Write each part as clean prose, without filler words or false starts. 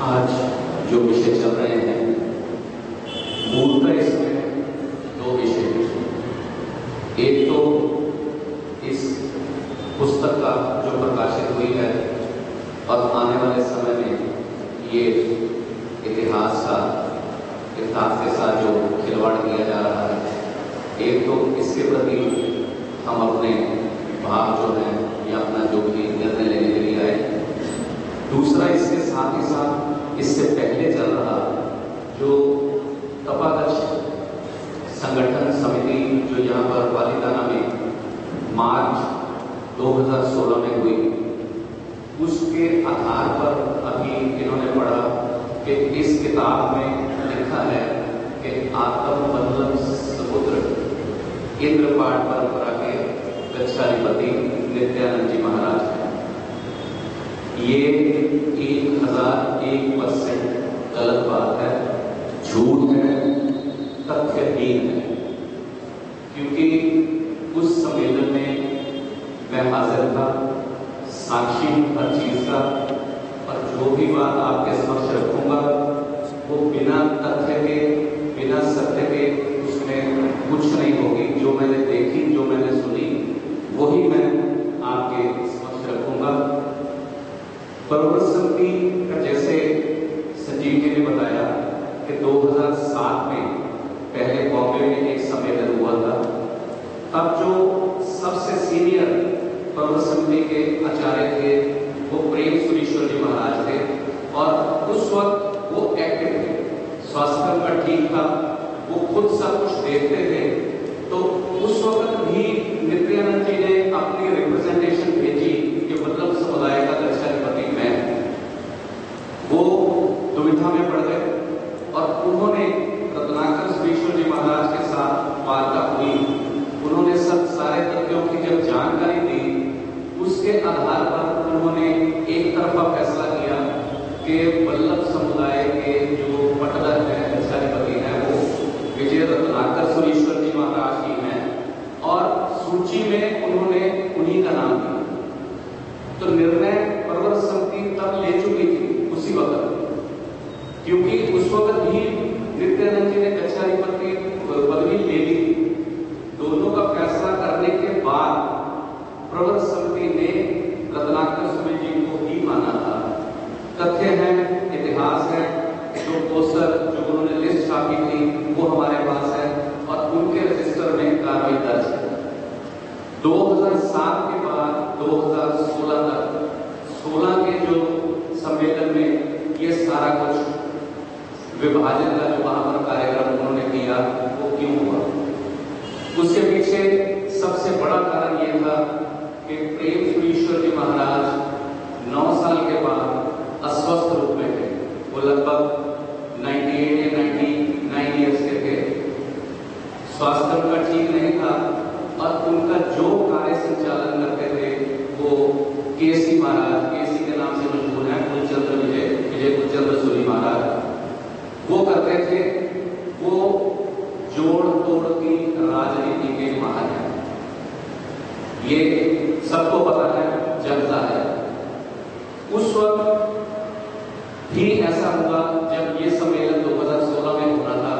आज जो विषय चल रहे हैं मूलतः इसमें दो विषय हैं। एक तो इस पुस्तक का जो प्रकाशित हुई है और आने वाले समय में ये इतिहास के साथ जो खिलवाड़ किया जा रहा है, एक तो इसके प्रति हम अपने भाव जो है या अपना जो भी निर्णय लेने के लिए आए। दूसरा, इसके साथ ही साथ इससे पहले चल रहा जो तपादक्ष संगठन समिति जो यहाँ पर पालीताना में मार्च 2016 में हुई, उसके आधार पर अभी इन्होंने पढ़ा कि इस किताब में लिखा है कि आत्म बल्लभ समुद्र इंद्रपाठ परंपरा के गच्छाधिपति नित्यानंद जी महाराज हैं। ये 1001% गलत बात है, झूठ है, तथ्यहीन है। क्योंकि उस सम्मेलन में मैं हाजिर था, साक्षी हर चीज का, और जो भी बात आपके समक्ष रखूंगा वो बिना तथ्य के, बिना सत्य के उसमें कुछ नहीं होगी। जो मैंने देखी, जो मैंने सुनी, वही मैं आपके समक्ष रखूंगा। परवरिश समिति का जैसे संजीव जी ने बताया कि 2007 में पहले बॉम्बे में एक सम्मेलन हुआ था। तब जो सबसे सीनियर परवरिश समिति के आचार्य थे वो प्रेम सुरीश्वर जी महाराज थे, और उस वक्त वो एक्टिव थे, स्वास्थ्य का ठीक था, वो खुद सब कुछ देखते थे। तो उस वक्त भी नित्यानंद जी ने अपनी रिप्रेजेंटेशन भेजी कि मतलब समुदाय का गच्छाधिपति मैं। वो दुविधा में पड़ गए और उन्होंने रत्नाकर सुरीश्वर जी महाराज के साथ वार्ता हुई। उन्होंने सब सारे तथ्यों की जब जानकारी दी, उसके आधार पर उन्होंने एक तरफा फैसला किया कि बल्लभ समुदाय के जो पटदर है, गच्छाधिपति हैं, वो विजय रत्नाकर सुरीश्वर जी महाराज जी हैं, और सूची में उन्होंने उन्हीं का नाम दिया। तो निर्णय परवरिश समिति तब ले चुकी थी उसी वक्त, क्योंकि उस वक्त भी नित्यानंद जी ने गच्छाधिपति पदवी ले ली। दोनों का फैसला करने के बाद परवरिश समिति ने रत्नाकर सुरीश्वर जी को ही माना था। तथ्य है, इतिहास है, जो पोस्टर जो उन्होंने लिस्ट छापी थी वो हमारे पास है और उनके रजिस्टर में कार्रवाई दर्ज है। 2007 के बाद 2016 तक 16 के जो सम्मेलन में ये सारा कुछ विभाजन का जो वहां पर कार्यक्रम उन्होंने किया वो क्यों हुआ, उसके पीछे सबसे बड़ा कारण ये था कि प्रेम सुरीश्वर जी महाराज 9 साल के बाद अस्वस्थ रूप में थे। वो लगभग 98 या 99 ईयर्स के थे। स्वास्थ्य उनका ठीक नहीं था और उनका जो कार्य संचालन करते थे वो केसी महाराज, केसी के नाम से मशहूर है, कुलचंद्र विजय कुलचंद्र सूरी महाराज, वो करते थे। वो जोड़ तोड़ की राजनीति के माहिर हैं, ये सबको पता है, जनता है। उस वक्त भी ऐसा हुआ जब ये सम्मेलन 2016 में हो रहा था,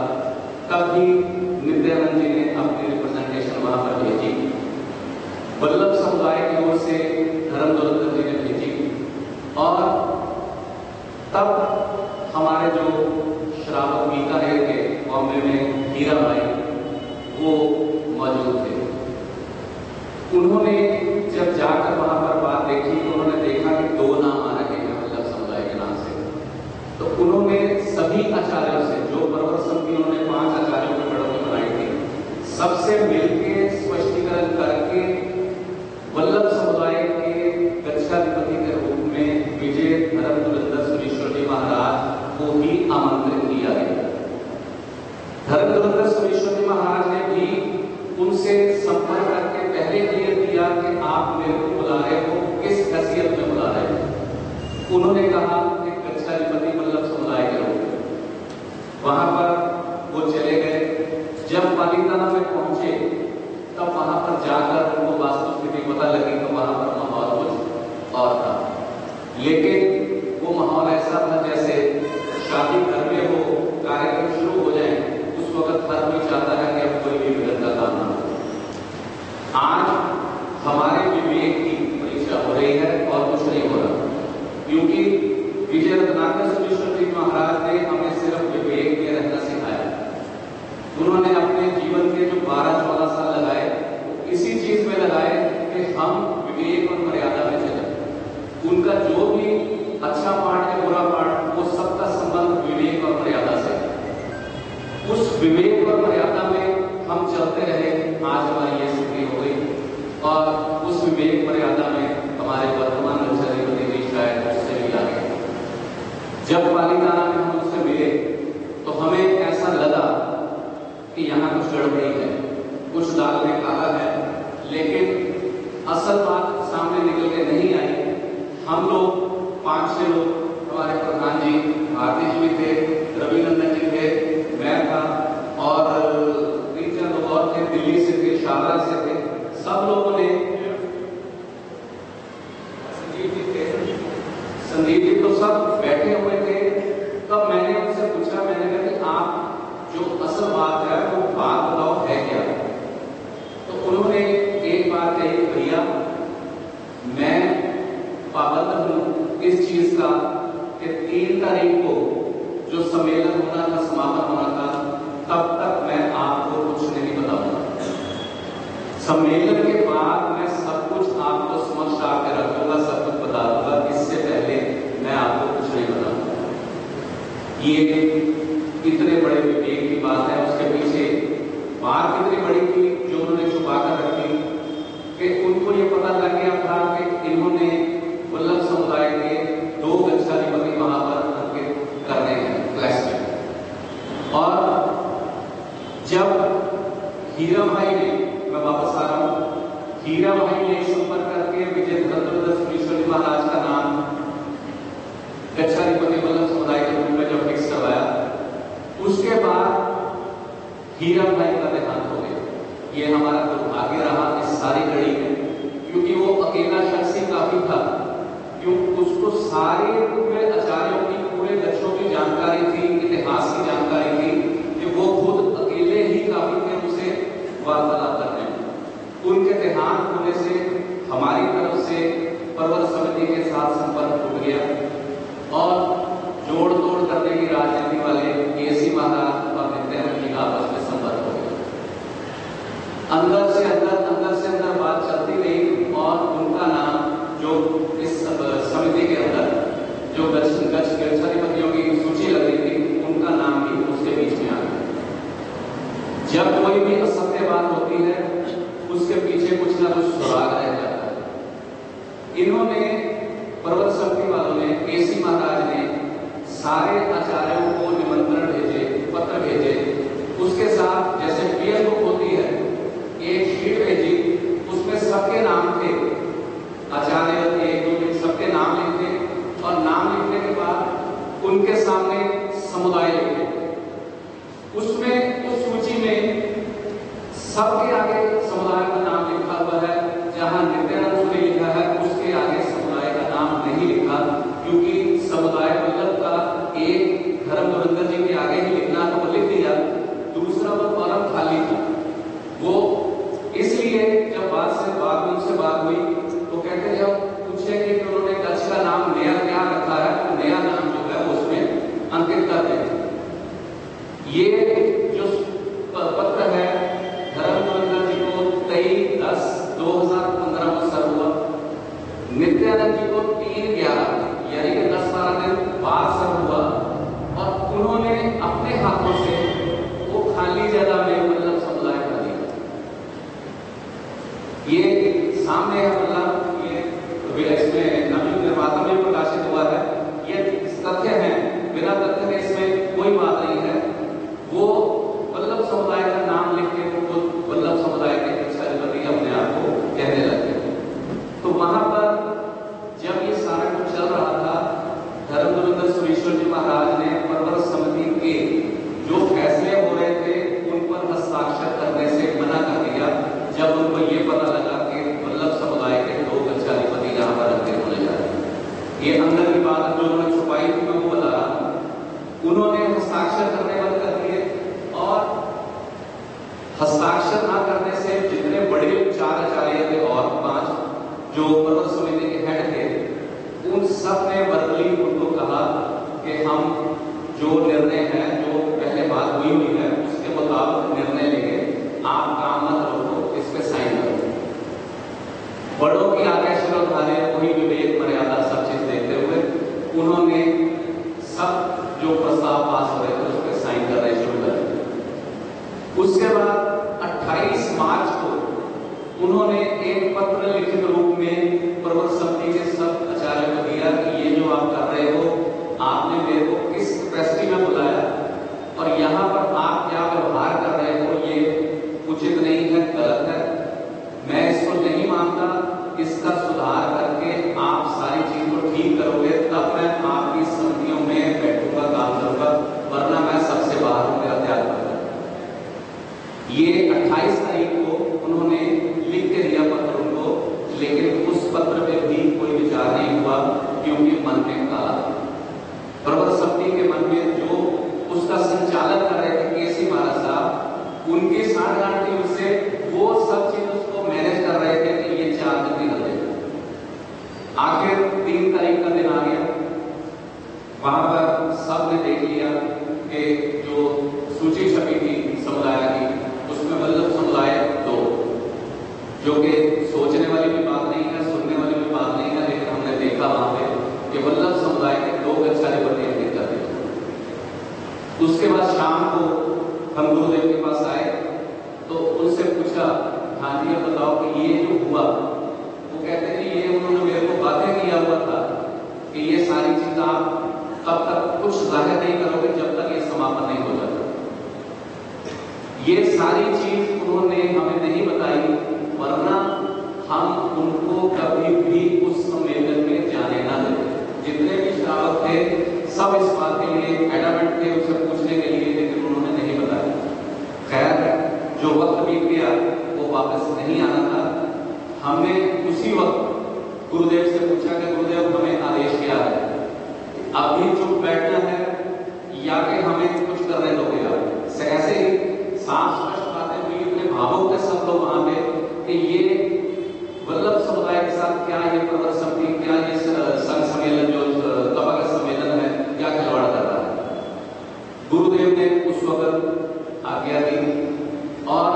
तब भी नित्यानंद जी ने अपनी रिप्रेजेंटेशन वहां पर भेजी। बल्लभ समुदाय की ओर से धर्म दौलत जी ने भेजी, और तब हमारे जो श्रावक बीकानेर के बॉम्बे में हीरा भाई वो मौजूद थे। उन्होंने जब जाकर वहां पर बात देखी तो उन्होंने देखा कि 2 नाम आ रहे हैं बल्लभ समुदाय के नाम से। तो उन्होंने सभी आचार्यों से, जो परवरिश समिति उन्होंने 5 आचार्यों की कड़ों बनाई थी, सबसे मिलके स्पष्टीकरण करके बल्लभ समुदाय के गच्छाधिपति के रूप में विजय धर्मधुरंधर सुरीश्वर जी महाराज को ही आमंत्रित किया गया। धर्मधुरंधर सुरीश्वर जी महाराज ने भी उनसे संपर्क करके पहले क्लियर किया कि आप मेरे को बुला रहे हो, किस हैसियत में बुला रहे हो। उन्होंने कहा कि गच्छाधिपति बल्लभ समुदाय के रूप में। वहां पर वो चले गए। जब पालीताना में पहुंचे तब वहां पर जाकर उनको वास्तु स्थिति पता लगी तो वहां पर माहौल कुछ और था, लेकिन वो माहौल ऐसा था जैसे अच्छा पाठ या बुरा पाठ, वो सबका संबंध विवेक और मर्यादा से। उस विवेक और मर्यादा में हम चलते रहे, आज हमारी ये स्थिति हो गई। और उस विवेक मर्यादा में हमारे वर्तमान लक्षाधिपति जी शायद उससे भी आगे। जब पालीताना में हम उससे मिले तो हमें ऐसा लगा कि यहाँ कुछ गड़बड़ी है, कुछ दाल में काला है, लेकिन असल बात सामने निकल के नहीं आई। हम लोग 5-6 लोग, हमारे प्रधान जी भारती जी भी थे, रविनंदन जी थे, मैं था और 3-4 लोग और थे, दिल्ली से थे, शारदा से थे। सब लोगों ने, संदीप जी तो सब बैठे हुए थे। तब मैंने उनसे पूछा, मैंने कहा कि आप जो असल बात है वो बात बताओ है क्या। तो उन्होंने एक बात कही, भैया मैं पाबंद हूं इस चीज का कि 3 तारीख को जो सम्मेलन होना था, समापन होना था, तब तक मैं आपको कुछ नहीं बताऊंगा। सम्मेलन के बाद मैं सब कुछ आपको समक्ष आकर रखूंगा, सब कुछ बता दूंगा, इससे पहले मैं आपको कुछ नहीं बताऊंगा। ये इतने बड़े विवेक की बात है। उसके पीछे बात कितनी बड़ी थी जो उन्होंने छुपा कर रखी कि उनको ये पता लग गया था कि इन्होंने वल्लभ समुदाय के 2 गच्छाधिपति वहां पर अंकित करने हैं क्लास में। और जब हीरा भाई ने, मैं वापस आ रहा हूं, हीरा भाई ने संपर्क करके विजय धर्मदास महाराज का नाम गच्छाधिपति वल्लभ समुदाय के रूप में जब फिक्स करवाया, उसके बाद हीरा भाई का देहांत हो गया। ये हमारा दुर्भाग्य रहा इस सारी कड़ी में, क्योंकि वो अकेला शख्स ही काफी था। क्यों? उसको सारे पूरे आचार्यों की, पूरे गच्छों की जानकारी थी, इतिहास की जानकारी थी, कि वो खुद अकेले ही काफी थे उसे वार्तालाप करने में। उनके देहांत होने से हमारी तरफ से पर्वत समिति के साथ संपर्क टूट गया और जोड़ तोड़ करने की राजनीति वाले केसी महाराज और नित्यानंद जी का आपस में संपर्क हो गया। अंदर से अंदर बात चलती रही और उनका नाम, जो इस समिति के अंदर जो गच्छाधिपतियों की सूची लग रही थी, उनका नाम भी उसके बीच में आ गया। जब कोई भी असत्य बात होती है उसके पीछे कुछ ना कुछ सुराग रह जाता है। इन्होंने, पर्वत समिति वालों ने, केसी महाराज ने सारे आचार्यों को निमंत्रण भेजे, पत्र भेजे। उसके साथ जैसे पीएल बुक होती है, एक शीट भेजी, उसमें सबके नाम थे, आचार्य 1-2 सबके नाम लिखे और नाम लिखने के बाद उनके सामने समुदाय लिखे। उसमें उस सूची में सबके आगे समुदाय का नाम लिखा हुआ है। जहां नित्यानंद ने लिखा है उसके आगे समुदाय का नाम नहीं लिखा, क्योंकि समुदाय वल्लभ का एक धर्म धुरंधर जी के आगे ही लिखना तो वो लिख दिया, दूसरा वो कॉलम खाली था। वो इसलिए जब बाद में उनसे बात हुई तो कहते जब पूछे कि उन्होंने कच्छ का नाम नया क्या रखा है, तो नया नाम जो है उसमें अंकित कर दें। ये जो पत्र है धर्म धुरंधर जी को 23/10/2015 को सर हुआ, नित्यानंद जी को 3/11 यानी कि 10-12 दिन बाद सर हुआ और उन्होंने अपने हाथों से वो खाली जगह में वल्लभ समुदाय कर दिया। ये सामने है मतलब, ये इसमें नवीन निर्माता में प्रकाशित हुआ है। ये तथ्य है, बिना तथ्य के इसमें कोई बात नहीं है। वो वल्लभ समुदाय का नाम लिख के वो वल्लभ समुदाय के गच्छाधिपति अपने आप को कहने लगे। तो वहां पर जब ये सारा कुछ चल रहा था, धर्म धुरंधर सुरेश्वर जी महाराज ने पर्वत समिति के जो फैसले हो रहे थे उन पर हस्ताक्षर करने से मना कर दिया, जब उनको ये पता लगा कि वल्लभ समुदाय के 2 गच्छाधिपति यहाँ पर अंकित होने जा रहे हैं। ये अंदर की बात जो उन्होंने छुपाई थी मैं वो बता रहा हूं। उन्होंने हस्ताक्षर करने बंद कर दिए और हस्ताक्षर न करने से जितने बड़े 4 आचार्य थे और 5 जो पर्वत समिति के हेड थे, उन सब ने वर्बली उनको कहा कि हम जो निर्णय है, जो पहले बात हुई है, उसके मुताबिक निर्णय लेंगे, आप काम मत रोको, इस पे साइन करो। बड़ों की आदेश और वही विवेक मर्यादा सब चीज देखते हुए उन्होंने सब जो प्रस्ताव पास हो रहे थे उस पर साइन करने शुरू कर दिए। उसके बाद 28 मार्च को उन्होंने एक पत्र लिखित रूप में प्रबंध समिति के सब आचार्यों को दिया कि ये जो आप कर रहे हो, आपने मेरे को किस कैपेसिटी में बुलाया और यहाँ पर आप क्या व्यवहार कर रहे हो, ये उचित नहीं है, गलत है, मैं इसको नहीं मानता, इसका सुधार करके आप सारी चीज को ठीक करोगे तब मैं आपकी समितियों में बैठूंगा, काम करूंगा, वरना मैं सबसे बाहर हूं, मेरा त्याग करूंगा। ये 28 तारीख को उन्होंने लिख के दिया पत्र उनको, लेकिन उस पत्र पे भी कोई विचार नहीं हुआ क्योंकि मन में काला प्रबंध समिति के मन में जो उसका संचालन कर रहे थे केसी महाराज साहब, उनकी साठगांठ थी उससे, वो सब चीज उसको मैनेज कर रहे थे कि ये 4 दिन निकल जाए। आखिर 3 तारीख का दिन आ गया, वहां पर सबने देख लिया कि जो सूची छपी थी समुदाय की, उसमें वल्लभ समुदाय 2, जो कि सोचने वाली भी बात नहीं है, सुनने वाली भी बात नहीं है, लेकिन हमने देखा वहां पे कि वल्लभ समुदाय के 2 गच्छारी बने दिक्कत है। उसके बाद शाम को हम गुरुदेव के पास आए तो उनसे पूछा, हाँ जी अब बताओ कि ये जो हुआ, वो कहते हैं ये उन्होंने मेरे को बातें किया हुआ था कि ये सारी चीज आप तब तक कुछ जाहिर नहीं करोगे जब तक ये समापन नहीं हो जाता। ये सारी चीज उन्होंने हमें नहीं बताई, वरना हम उनको कभी भी उस सम्मेलन में जाने ना देते। जितने भी श्रावक थे सब इस बात के लिए एडमेंट थे, उसे पूछने के लिए, लेकिन उन्होंने नहीं बताया। खैर जो वक्त बीत गया वो वापस नहीं आना था। हमने उसी वक्त गुरुदेव से पूछा कि गुरुदेव हमें आदेश क्या है, अभी चुप बैठना है या कि हमें कुछ करने दोगे आप? ऐसे ही साफ स्पष्ट बातें हुई, इतने भावुक थे सब लोग वहां पे कि ये वल्लभ समुदाय के साथ क्या ये प्रबंध समिति, क्या ये संघ सम्मेलन जो तबाका सम्मेलन है, क्या खिलवाड़ कर रहा है। गुरुदेव ने उस वक्त आज्ञा दी और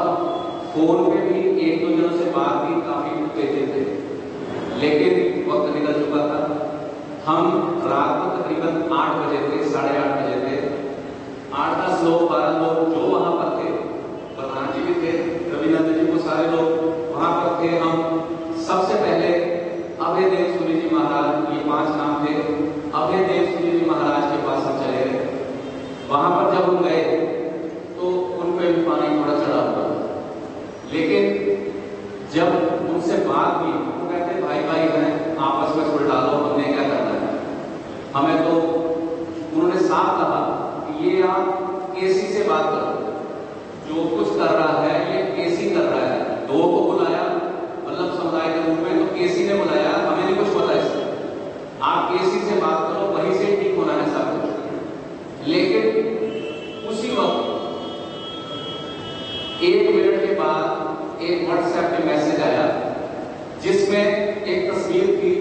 फोन पे भी 1-2 जनों से बात भी काफी देते थे, लेकिन वक्त निकल चुका था। हम रात को तकरीबन 8 बजे थे, 8:30 बजे थे, 8-10 लोग 12 लोग जो वहां पर थे, प्रधान जी भी थे, रविनंदन जी, वो सारे लोग वहां पर थे। हम सबसे पहले अभयदेव सूरी जी महाराज, ये 5 नाम थे, अभयदेव सूरी जी महाराज के पास हम चले गए। वहां पर जब हम गए तो उन पे भी पानी थोड़ा चढ़ा हुआ, लेकिन जब उनसे बात हुई वो कहते भाई भाई हैं, आपस में सुलझा लो, हमने क्या करना है। हमें तो उन्होंने साफ कहा कि ये आप केसी से बात करो, जो कुछ कर रहा है ये केसी कर रहा है। 2 को बुलाया वल्लभ समुदाय के रूप में, तो केसी ने बुलाया, हमें नहीं कुछ पता इससे, आप केसी से बात करो, वहीं से ठीक होना है सब कुछ। लेकिन उसी वक्त 1 मिनट के बाद एक व्हाट्सएप पे मैसेज आया जिसमें एक तस्वीर थी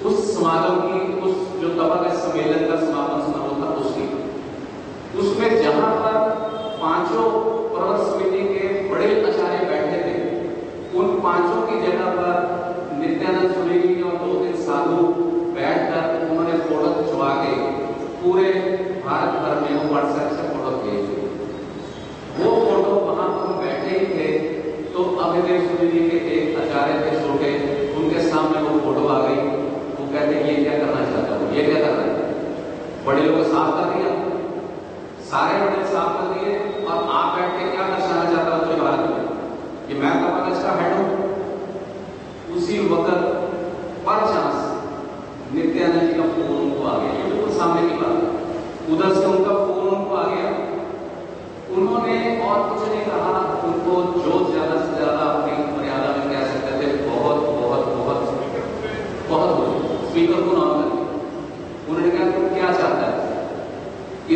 उस समागम की, उस जो तबाका सम्मेलन का समापन समारोह था उसकी। उसमें जहां पर 5 प्रबंध समिति के बड़े आचार्य बैठे थे, उन 5 की जगह पर नित्यानंद सूरी जी और 2-3 साधु बैठकर उन्होंने फोटो खिंचवा के पूरे भारत भर में वो व्हाट्सएप से फोटो भेजी। वो फोटो वहां पर बैठे ही थे तो अभयदेव सूरी जी के एक आचार्य थे छोटे, उनके सामने वो फोटो आ गई। वो कहते ये क्या करना चाहता हूँ, ये क्या कर रहा है? बड़े लोग साफ कर दिया, सारे बड़े साफ कर दिए, और आप बैठ के क्या दर्शाना चाहता हूँ भारत में कि मैं तबाका का हेड हूं। उसी वक्त पर चांस नित्यानंद जी का फोन उनको आ गया, ये बिल्कुल सामने की बात है, उधर से उनका फोन उनको आ गया। उन्होंने और कुछ नहीं कहा, उनको जो ज्यादा से ज्यादा अपनी मर्यादा में कह सकते थे, बहुत बहुत बहुत बहुत स्पीकर को नाम करके उन्होंने कहा तुम क्या चाहता है,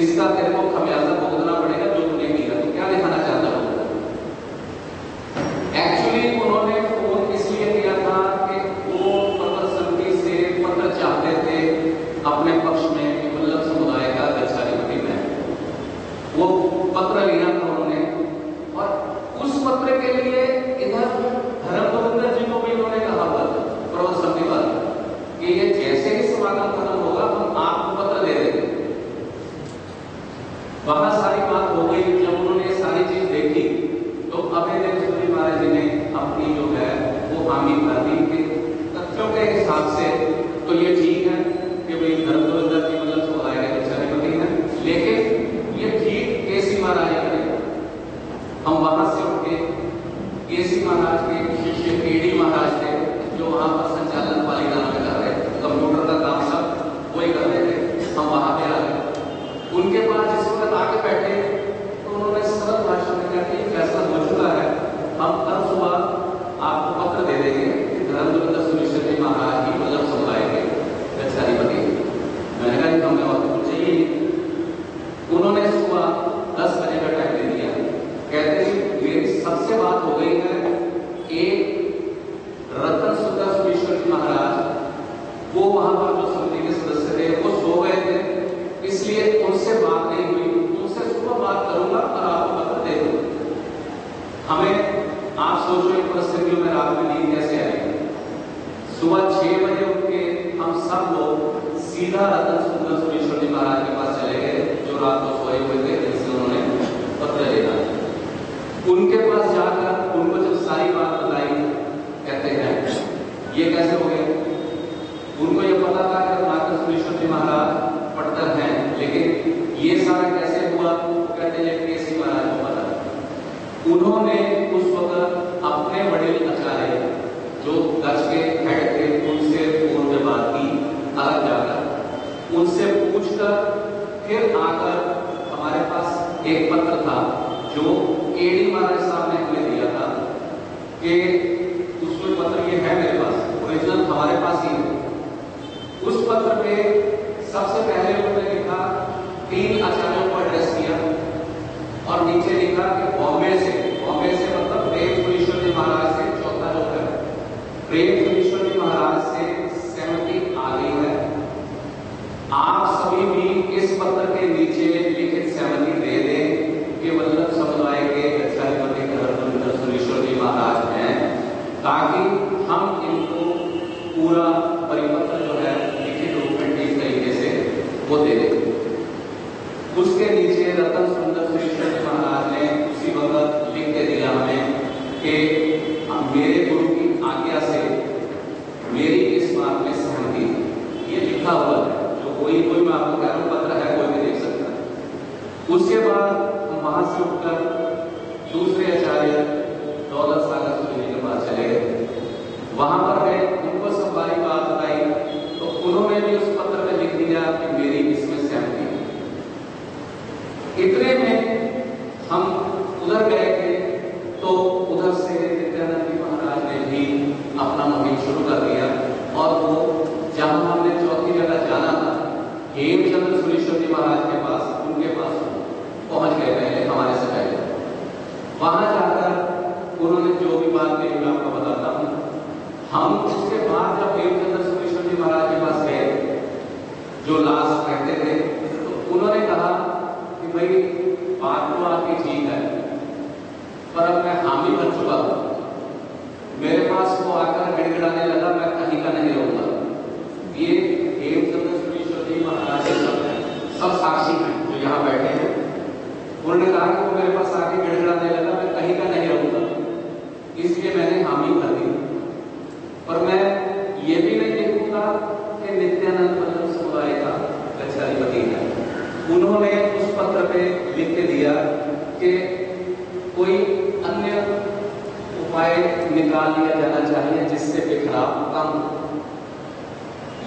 इसका तेरे को खमियाजा भुगतना पड़ेगा जो तुमने किया, तो क्या दिखाना चाहता हो। एक्चुअली उन्होंने फोन इसलिए किया था कि वो प्रबंध समिति से पत्र चाहते थे अपने पक्ष में कि वल्लभ समुदाय का गच्छाधिपति मैं, वो पत्र लिया था उन्होंने, और उस पत्र के लिए केसी महाराज के शिष्य केडी महाराज थे, जो वहां पर संचालन पालिका में कर रहे थे, कंप्यूटर का काम सब वही कर रहे थे। हम वहां पे आ गए, उनके पास जिस वक्त आके बैठे तो उन्होंने सरल भाषा में कहा कि फैसला हो चुका है, हम कल सुबह आपको पत्र दे देंगे कि धर्मदुरंदर सुनीश्वर जी महाराज ही वल्लभ समुदाय के गच्छाधिपति। मैंने कहा हमें और कुछ चाहिए नहीं। उन्होंने सुबह 10 बजे का टाइम दे दिया, कहते हैं मेरी सबसे बात हो गई है, एक रतन सुंदर सुनीश्वर जी महाराज वो वहां पर जो समिति के सदस्य थे वो सो गए थे, इसलिए उनसे बात नहीं हुई, उनसे सुबह बात करूंगा और आपको पत्र दे दूंगा। हमें आप सोचो इन परिस्थितियों में रात में नींद कैसे आएगी। सुबह 6 बजे उठ के हम सब लोग सीधा रतन सुंदर सुनीश्वर जी महाराज के पास चले गए, जो रात को सोए हुए थे, जिनसे उन्होंने पत्र लिखा। उनके पास जाकर उनको जब सारी बात बताई, कहते हैं ये कैसे हो गया। उनको ये पता था कि रत्नाकर सुनीश्वर जी महाराज पटतर हैं, लेकिन ये सारा कैसे हुआ, कहते हैं केसी महाराज को पता। उन्होंने उस वक्त अपने बड़े आचार्य जो दक्ष के हेड थे उनसे फोन में बात की, अलग जाकर उनसे पूछकर फिर आकर हमारे पास एक पत्र था जो एडी महाराज साहब ने हमें दिया था, कि उसमें पत्र ये है मेरे पास, ओरिजिनल हमारे पास ही है। उस पत्र पे सबसे पहले उन्होंने लिखा, 3 आचार्यों को एड्रेस किया और नीचे लिखा कि बॉम्बे से मतलब प्रेम सुनीश्वर जी महाराज से, चौथा जो है प्रेम सुनीश्वर जी महाराज से सहमति आ गई है, आप सभी भी इस पत्र के नीचे लिखित सहमति दे दें कि वल्लभ समुदाय के गच्छाधिपति धर्मदुरंदर सुनीश्वर जी महाराज हैं, ताकि हम इनको पूरा परिपत्र जो है लिखित रूप में ठीक तरीके से वो दे दें। उसके नीचे रतन सुंदर सुनीश्वर जी महाराज ने उसी वक्त लिख के दिया हमें कि मेरे गुरु की आज्ञा से मेरी इस बात में सहमति, ये लिखा हुआ है, जो कोई मैं आपको कह रहा हूं, पत्र है, कोई भी देख सकता है। उसके बाद वहां से उठकर दूसरे आचार्य दौलत सागर सुनी के पास चले गए, वहां पर गए, उनको सब सारी बात बताई, तो उन्होंने भी उस पत्र में लिख दिया कि मेरी इसमें सहमति है। इतने में हम उधर गए थे, तो उधर से नित्यानंद जी महाराज ने भी अपना मुहिम शुरू कर दिया, और वो जहां हमने चौथी जगह जाना था, हेमचंद्र सुनीश्वर जी महाराज के पास, उनके पास पहुंच गए पहले, हमारे से पहले। वहां जाकर उन्होंने जो भी बात कही मैं आपको बताता हूं। हम उसके बाद जब हेमचंद्र सुनीश्वर जी महाराज के पास गए, जो लास्ट रहते थे, तो उन्होंने कहा कि भाई बात तो आपकी ठीक है, पर अब मैं हामी बन चुका हूं। मेरे पास वो आकर गिड़गिड़ाने लगा, मैं कहीं का नहीं रहूंगा। ये हेमचंद्र सुनीश्वर जी महाराज सब साक्षी हैं जो यहाँ बैठे हैं। उन्होंने कहा कि वो मेरे पास आके गिड़गिड़ाने लगा, मैं कहीं का नहीं रहूंगा, इसलिए मैंने हामी कर दी। और मैं ये भी नहीं लिखूंगा कि नित्यानंद वल्लभ समुदाय का गच्छाधिपति है। उन्होंने उस पत्र पे लिख के दिया कि कोई अन्य उपाय निकाल लिया जाना चाहिए जिससे बिखराव कम।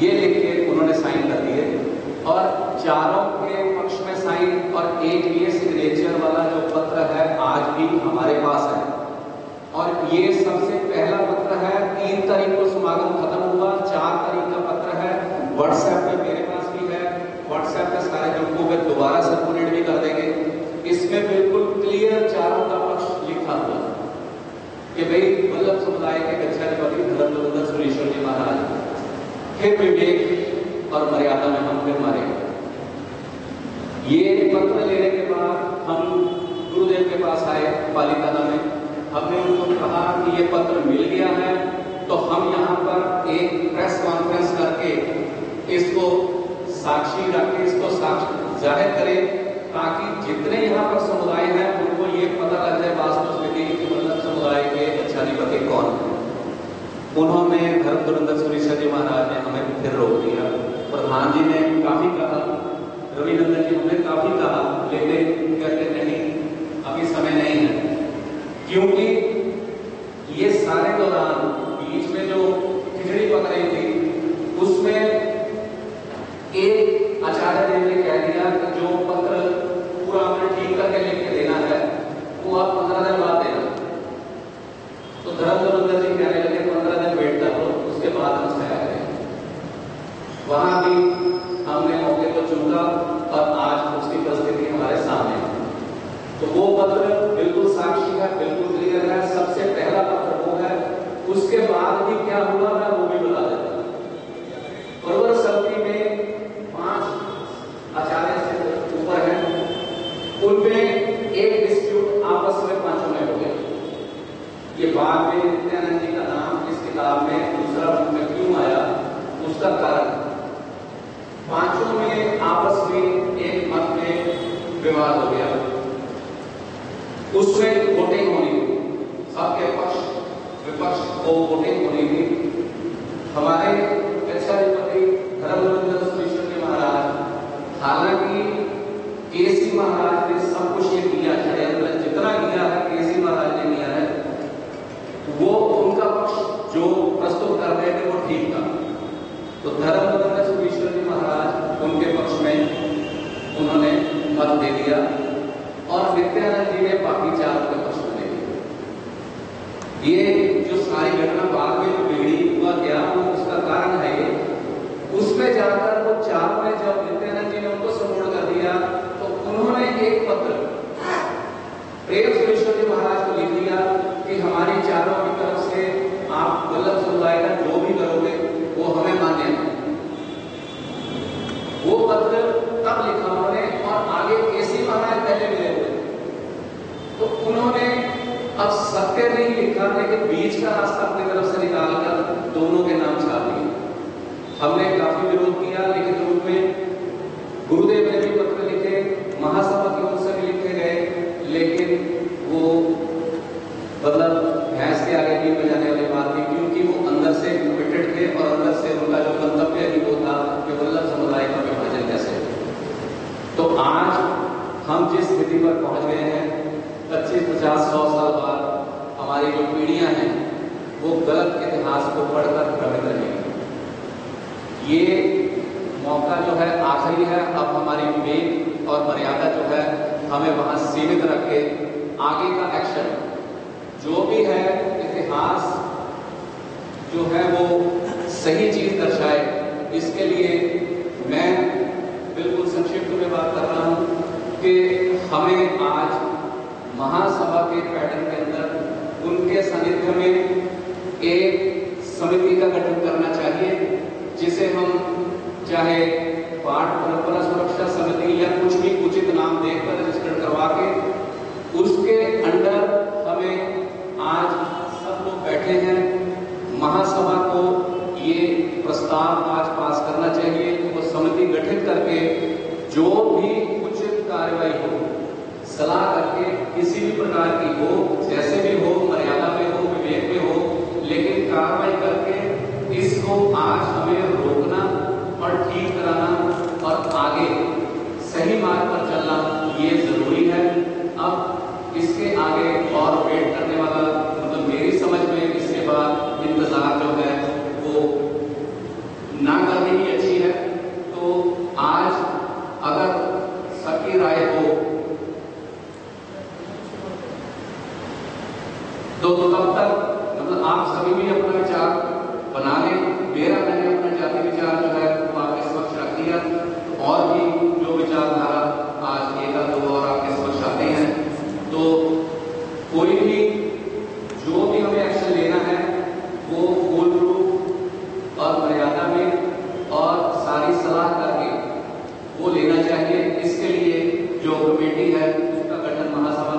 ये लिख के उन्होंने साइन कर दिए, और चारों के पक्ष में साइन, और एक ये सिग्नेचर वाला जो पत्र है आज भी हमारे पास है। और ये सबसे पहला पत्र है, 3 तारीख को समागम खत्म हुआ, 4 तारीख का पत्र है, व्हाट्सएप पे मेरे पास भी है, व्हाट्सएप पे सारे ग्रुपों पे दोबारा सर्कुलेट भी कर देंगे। इसमें बिल्कुल क्लियर चारों का पक्ष लिखा हुआ कि भाई वल्लभ समुदाय के गच्छाधिपति धर्मदुरंदर सुनीश्वर जी महाराज, फिर विवेक और मर्यादा में हम फिर मारेंगे। ये पत्र लेने के बाद हम गुरुदेव के पास आए पालिताना में, हमने उनको कहा कि ये पत्र मिल गया है, तो हम यहाँ पर एक प्रेस कॉन्फ्रेंस करके इसको साक्षी रख के इसको साक्ष्य जाहिर करें, ताकि जितने यहाँ पर समुदाय हैं उनको ये पता लग जाए वास्तव स्थिति कि वल्लभ समुदाय के गच्छाधिपति कौन है। उन्होंने धर्मदुरंदर सुनीश्वर जी महाराज ने हमें फिर रोक दिया। प्रधान जी ने काफी कहा, रविनंदन जी हमने काफी कहा, लेकिन कहते नहीं अभी समय नहीं है, क्योंकि ये सारे दौरान बीच में जो खिचड़ी पक रही थी उसमें एक आचार्य देव ने कह दिया कि जो पत्र पूरा हमने ठीक करके लिख के देना है वो आप 15 दिन बाद देना। तो धर्मचंद्र जी कहने लगे 15 दिन वेट कर लो, उसके बाद हम छाया करेंगे। वहां भी हमने मौके को चुना और आज उसकी परिस्थिति हमारे सामने है। तो वो पत्र बिल्कुल साक्षी है, बिल्कुल क्लियर है। सबसे पहला पत्र वो है, उसके बाद भी क्या हुआ मैं वो भी बता देता हूं। परवर समिति में 5 आचार्य से ऊपर हैं, उनमें एक डिस्प्यूट आपस में 5 में हो गया। ये बाद में नित्यानंद जी का नाम इस किताब में दूसरा में क्यों आया उसका कारण 5 में आपस में एक मत में विवाद हो गया। उसमें वोटिंग होनी थी, सबके पक्ष विपक्ष को वोटिंग होनी थी। हमारे कक्षाधिपति धर्मचंद्र जी महाराज, हालांकि केसी महाराज ने सब कुछ ये किया, षड्यंत्र जितना किया है केसी महाराज ने किया है, वो उनका पक्ष जो प्रस्तुत कर रहे थे वो ठीक था। तो धर्मचंद्र जी महाराज उनके पक्ष में उन्होंने मत दे दिया और नित्यानंद जी ने बाकी 4 के पक्ष में दे दिया। ये जो सारी घटना बाद में जो बिगड़ी हुआ क्या वो उसका कारण है ये। उसमें जाकर वो 4 में जब नित्यानंद जी ने उनको सपोर्ट कर दिया तो उन्होंने एक पत्र प्रेम सुरेश्वर जी महाराज को लिख दिया कि हमारी चारों की तरफ से आप वल्लभ समुदाय का जो भी करोगे वो हमें मान्य है। वो पत्र तब लिखा उन्होंने और आगे केसी महाराज पहले मिले हुए, तो उन्होंने अब सत्य नहीं लिखा लेकिन बीच का रास्ता अपनी तरफ से निकालकर दोनों के नाम छाप दिए। हमने काफी विरोध किया, लिखित रूप में गुरुदेव ने भी पत्र लिखे, महासभा की ओर से भी लिखे गए, लेकिन वो मतलब भैंस के आगे नहीं बजाने वाली बात थी, क्योंकि वो अंदर से कमिटेड थे और अंदर से उनका जो गंतव्य ही वो था कि वल्लभ समुदाय का विभाजन कैसे। तो आज हम जिस स्थिति पर पहुंच गए हैं, 25, 50, 100 साल बाद हमारी जो पीढ़ियां हैं वो गलत इतिहास को पढ़कर भ्रमित रहेंगी। ये मौका जो है आखिरी है, अब हमारी विवेक और मर्यादा जो है हमें वहां सीमित रख के आगे का एक्शन जो भी है इतिहास जो है वो सही चीज दर्शाए, इसके लिए मैं बिल्कुल संक्षिप्त में बात कर रहा हूं कि हमें आज महासभा के पैटर्न के अंदर उनके सानिध्य में एक समिति का गठन करना चाहिए, जिसे हम चाहे पाठ परंपरा सुरक्षा समिति या कुछ भी उचित नाम देकर रजिस्टर करवा के उसके अंडर हमें आज सब लोग बैठे हैं। महासभा को ये प्रस्ताव आज पास करना चाहिए कि वो समिति गठित करके जो भी उचित कार्रवाई हो, सलाह करके किसी भी प्रकार की हो, जैसे भी हो, मर्यादा में हो, विवेक में हो, लेकिन कार्रवाई करके इसको आज हमें रोकना और ठीक कराना और आगे सही मार्ग पर चलना ये जरूरी है। अब इसके आगे और वेट करने वाला मतलब मेरी समझ में इसके बाद इंतजार जो है वो ना करने की अच्छी है। तो आज अगर सबकी राय हो तो तब तक मतलब आप सभी भी अपना विचार बना लें। मैंने अपना जाति विचार जो है वो आपके समक्ष रख दिया, तो और भी जो विचारधारा आज एक दो और आपके समक्ष आते हैं, तो कोई भी जो भी हमें एक्शन लेना है वो मूल रूप और मर्यादा में और सारी सलाह करके वो लेना चाहिए। इसके लिए जो कमेटी है उसका गठन महासभा